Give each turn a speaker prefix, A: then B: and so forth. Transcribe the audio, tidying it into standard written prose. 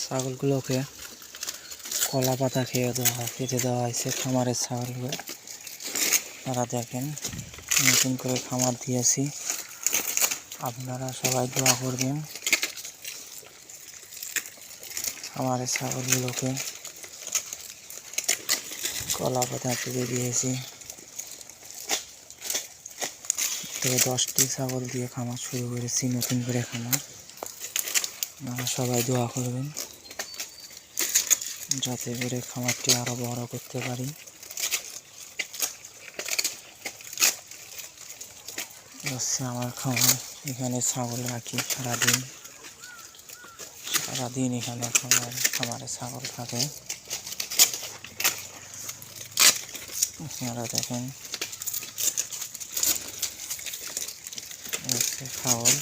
A: ছাগলগুলোকে কলা পাতা খেতে দেওয়া হয়েছে খামারের ছাগলগুলো। আপনারা দেখেন নতুন করে খামার দিয়েছি, আপনারা সবাই দোয়া করবেন। খামারের ছাগলগুলোকে কলা পাতা তুলে দিয়েছি। 10টি ছাগল দিয়ে খামার শুরু করেছি, নতুন করে খামার। আপনারা সবাই দোয়া করবেন যাতে করে খামারটি আরো বড় করতে পারি। হচ্ছে আমার খামার, এখানে ছাগল রাখি সারাদিন এখানে খামারে ছাগল থাকে। আপনারা দেখেন হচ্ছে ছাগল।